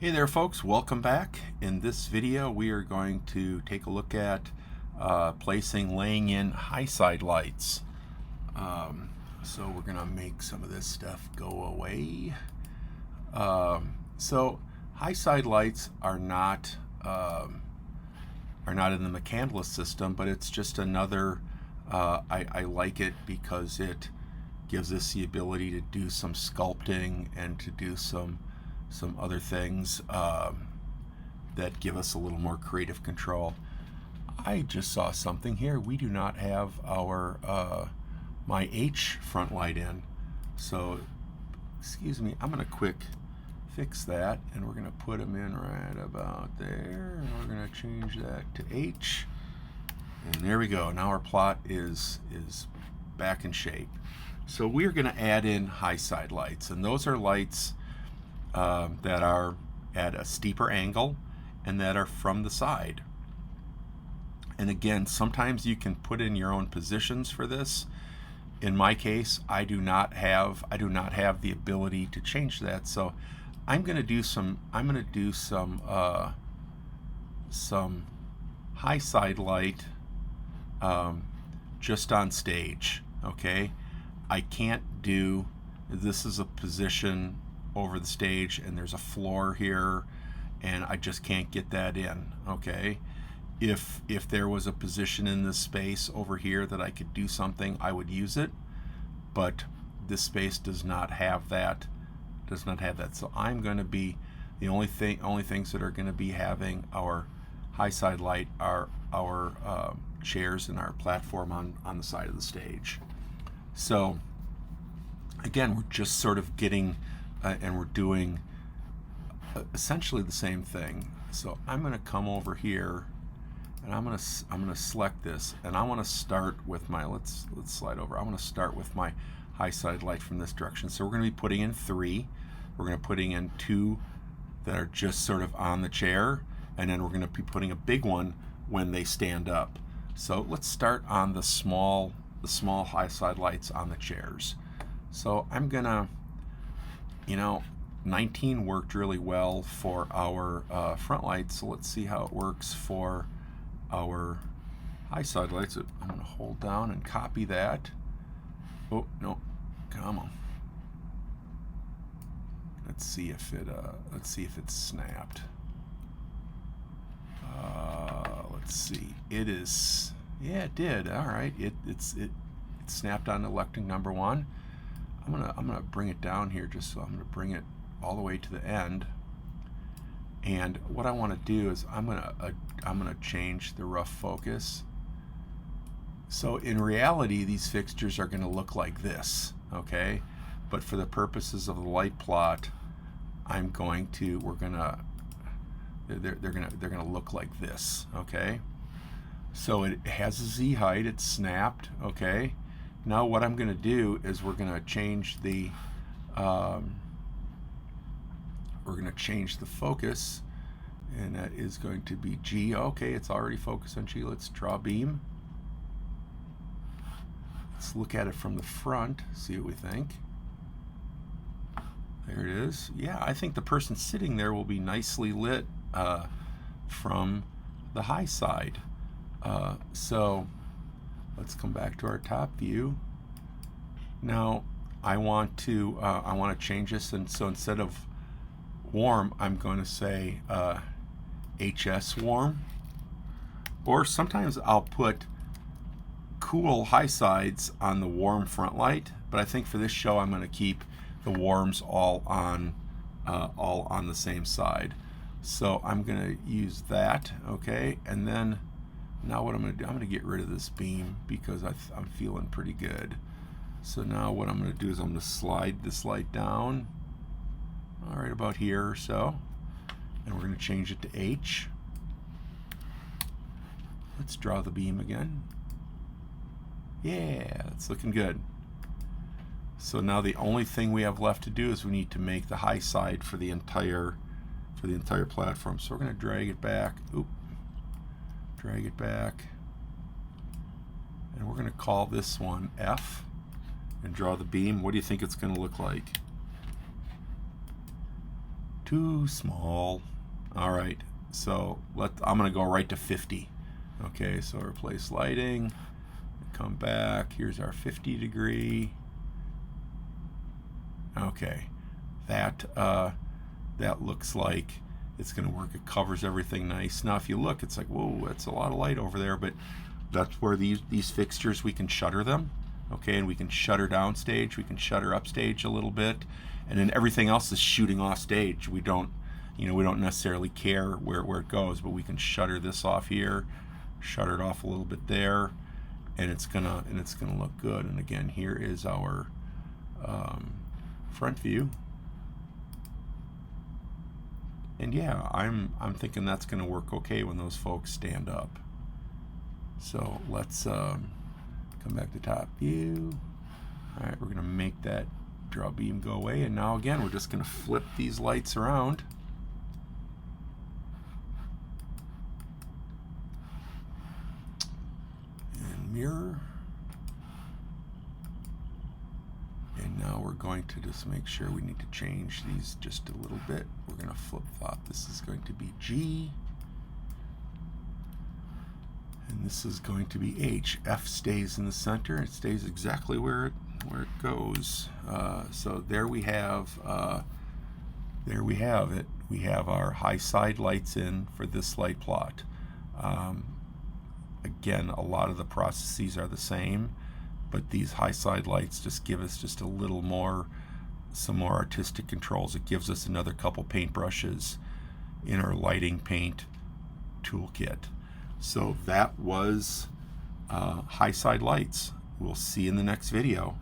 Hey there folks, welcome back. In this video we are going to take a look at laying in high side lights. So we're going to make some of this stuff go away. So high side lights are not in the McCandless system, but it's just another, I like it because it gives us the ability to do some sculpting and to do some other things that give us a little more creative control. I just saw something here. We do not have our my H front light in. So, excuse me, I'm going to quick fix that, and we're going to put them in right about there, and we're going to change that to H. And there we go. Now our plot is back in shape. So we're going to add in high side lights, and those are lights that are at a steeper angle and that are from the side. And again, sometimes you can put in your own positions for this. In my case, I do not have the ability to change that. So I'm going to do some high side light just on stage. Okay, I can't do this is a position over the stage and there's a floor here and I just can't get that in. Okay, if there was a position in this space over here that I could do something, I would use it, but this space does not have that. So I'm going to be the only things that are going to be having our high side light are our chairs and our platform on the side of the stage. So again, we're just sort of getting and we're doing essentially the same thing. So I'm going to come over here and I'm going to select this, and I want to start with my let's slide over. I want to start with my high side light from this direction. So we're going to be putting in 3. We're going to be putting in 2 that are just sort of on the chair, and then we're going to be putting a big one when they stand up. So let's start on the small high side lights on the chairs. So I'm gonna, 19 worked really well for our front lights. So let's see how it works for our high side lights. I'm gonna hold down and copy that. Oh no, come on. Let's see if it's snapped. Let's see. It is. Yeah, it did. All right. It snapped on electing number 1. I'm gonna bring it down here just so I'm gonna bring it all the way to the end. And what I want to do is I'm gonna change the rough focus. So in reality, these fixtures are going to look like this, okay? But for the purposes of the light plot, they're gonna look like this, okay? So it has a Z height. It's snapped, okay? Now what I'm going to do is we're going to change the focus, and that is going to be G. Okay, it's already focused on G. Let's draw beam. Let's look at it from the front, see what we think. There it is. Yeah, I think the person sitting there will be nicely lit from the high side. So let's come back to our top view. Now I want to change this, and so instead of warm, I'm going to say HS warm. Or sometimes I'll put cool high sides on the warm front light, but I think for this show I'm going to keep the warms all on the same side. So I'm going to use that, okay? And then now what I'm going to do, I'm going to get rid of this beam because I'm feeling pretty good. So now what I'm going to do is I'm going to slide this light down, all right, about here or so, and we're going to change it to H. Let's draw the beam again. Yeah, it's looking good. So now the only thing we have left to do is we need to make the high side for the entire platform. So we're going to drag it back. Drag it back, and we're going to call this one F and draw the beam. What do you think it's going to look like? Too small. All right, so I'm gonna go right to 50. Okay, so replace lighting, come back, here's our 50 degree. Okay, that looks like it's gonna work. It covers everything nice. Now if you look, it's like, whoa, that's a lot of light over there, but that's where these fixtures, we can shutter them. Okay, and we can shutter downstage, we can shutter upstage a little bit, and then everything else is shooting off stage. We don't necessarily care where it goes, but we can shutter this off here, shutter it off a little bit there, and it's gonna look good. And again, here is our front view. And yeah, I'm thinking that's gonna work okay when those folks stand up. So let's come back to top view. All right, we're gonna make that draw beam go away, and now again we're just gonna flip these lights around. And mirror. And now we're going to just make sure we need to change these just a little bit. We're gonna flip flop. This is going to be G. And this is going to be H. F stays in the center. It stays exactly where it goes. So there we have it. We have our high side lights in for this light plot. Again, a lot of the processes are the same, but these high side lights just give us just a little more, some more artistic controls. It gives us another couple paintbrushes in our lighting paint toolkit. So that was high side lights. We'll see you in the next video.